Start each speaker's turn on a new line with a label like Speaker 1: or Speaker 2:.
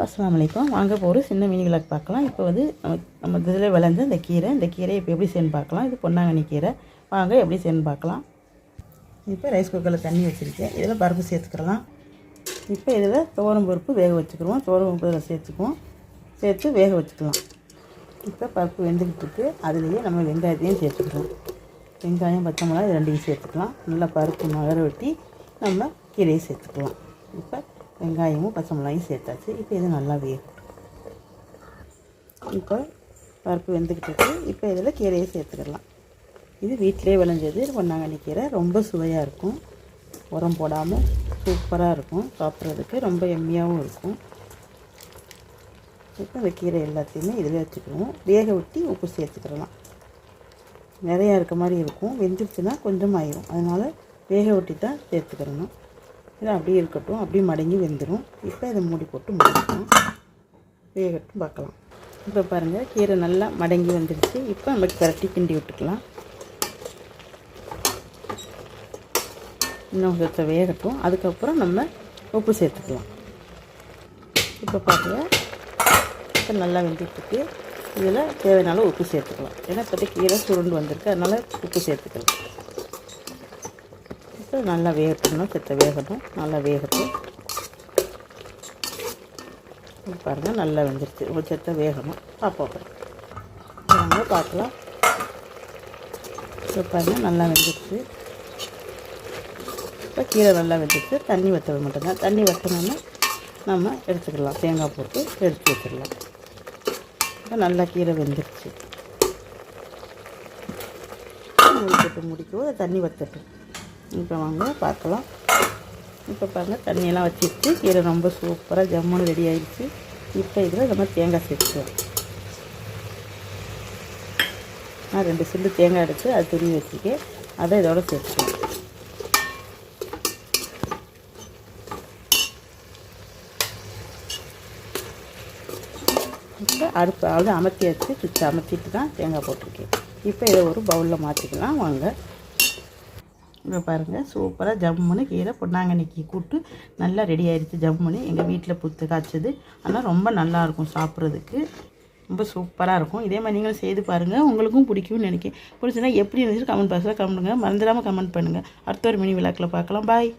Speaker 1: அஸ்ஸலாமு அலைக்கும். வாங்க இப்போ ஒரு சின்ன மினி விளக்கு பார்க்கலாம். இப்போ வந்து நம்ம இதில் விளைஞ்ச இந்த கீரையை இப்போ எப்படி செய்யணும்னு பார்க்கலாம். இது பொன்னாங்கண்ணி கீரை. வாங்க எப்படி செய்யணும்னு பார்க்கலாம். இப்போ ரைஸ் குக்கரில் தண்ணி வச்சுருக்கேன். இதில் பருப்பு சேர்த்துக்கலாம். இப்போ இதில் துவரம் பருப்பு வேக வச்சுக்கிடுவோம். துவரம் பருப்பு இதில் சேர்த்து வேக வச்சுக்கலாம். இப்போ பருப்பு வெந்துக்கிட்டு இருக்குது. அதுலேயே நம்ம வெங்காயத்தையும் சேர்த்துக்கிறோம். வெங்காயம், பச்சை மிளகாய் ரெண்டையும் சேர்த்துக்கலாம். நல்லா பருப்பு மலர வெட்டி நம்ம கீரையை சேர்த்துக்கலாம். இப்போ வெங்காயமும் பச்சை மிளகாயும் சேர்த்தாச்சு. இப்போ இது நல்லா வேகும். இப்போ பருப்பு வெந்துக்கிட்டு இருக்குது. இப்போ இதில் கீரையை சேர்த்துக்கலாம். இது வீட்டிலே விளைஞ்சது பொன்னாங்கண்ணி கீரை. ரொம்ப சுவையாக இருக்கும். உரம் போடாமல் சூப்பராக இருக்கும். சாப்பிட்றதுக்கு ரொம்ப எம்மியாகவும் இருக்கும். இப்போ இந்த கீரை எல்லாத்தையுமே இதில் வச்சுக்குவோம். வேக விட்டு உப்பு சேர்த்துக்கலாம். நிறையா இருக்க மாதிரி இருக்கும். வெந்துருச்சுன்னா கொஞ்சம் ஆயிரும். அதனால் வேக விட்டி தான் சேர்த்துக்கிறணும். இது அப்படியே இருக்கட்டும். அப்படியே மடங்கி வெந்துடும். இப்போ இதை மூடி போட்டு மூடிக்கலாம். வேகட்டும் பார்க்கலாம். இப்போ பாருங்கள், கீரை நல்லா மடங்கி வந்துடுச்சு. இப்போ நம்ம கரட்டி கிண்டி விட்டுக்கலாம். இன்னும் கொஞ்சம் வேகட்டும். அதுக்கப்புறம் நம்ம உப்பு சேர்த்துக்கலாம். இப்போ பாருங்கள், இப்போ நல்லா வெந்துட்டுருக்கு. இதில் தேவையான உப்பு சேர்த்துக்கலாம். ஏன்னா இப்போ கீரை சுருண்டு வந்திருக்கு. அதனால் உப்பு சேர்த்துக்கலாம். இப்போ நல்லா வேகட்டணும். வேகணும். நல்லா வேகட்டும். பாருங்கள், நல்லா வெந்துருச்சு. ஒரு வேகணும். பார்ப்போம். வாங்க பார்க்கலாம். இப்போ பாருங்கள், நல்லா வெந்துருச்சு. இப்போ கீரை நல்லா வெந்துருச்சு. தண்ணி வற்றது மட்டும்தான். தண்ணி வற்றணும்னா நம்ம எடுத்துக்கலாம். தேங்காய் போட்டு எடுத்து வச்சிடலாம். இப்போ நல்லா கீரை வெந்துருச்சு. முடிக்கவும் தண்ணி வற்றட்டும். இப்போ வாங்க பார்க்கலாம். இப்போ பாருங்கள், தண்ணியெல்லாம் வச்சிருச்சு. கீரை ரொம்ப சூப்பராக ஜம்முன்னு ரெடி ஆகிடுச்சு. இப்போ இதில் நம்ம தேங்காய் சேர்த்துக்கலாம். நான் 2 சில்லு தேங்காய் எடுத்து அது துணி வச்சுக்கேன். அதை இதோட சேர்த்துக்கலாம். இப்போ அடுப்பு அமர்த்தியாச்சு. சுவிட்சை அமர்த்திட்டு தான் தேங்காய் போட்டிருக்கேன். இப்போ இதை ஒரு பவுலில் மாற்றிக்கலாம். வாங்க. இப்போ பாருங்கள், சூப்பராக ஜம்முன்னு கீரை பொன்னாங்கண்ணிக்கு கூட்டு நல்லா ரெடி ஆகிடுச்சு. ஜம்முன்னு எங்கள் வீட்டில் புத்து காய்ச்சது. ஆனால் ரொம்ப நல்லாயிருக்கும். சாப்பிட்றதுக்கு ரொம்ப சூப்பராக இருக்கும். இதே மாதிரி நீங்களும் செய்து பாருங்கள். உங்களுக்கும் பிடிக்கும்னு நினைக்கிறேன். பிடிச்சதுன்னா எப்படி இருந்துச்சு கமெண்ட் பாக்ஸில் கமெண்ட் பண்ணுங்கள். மறந்துடாமல் கமெண்ட் பண்ணுங்கள். அடுத்த ஒரு மினி விளக்கில் பார்க்கலாம். பாய்.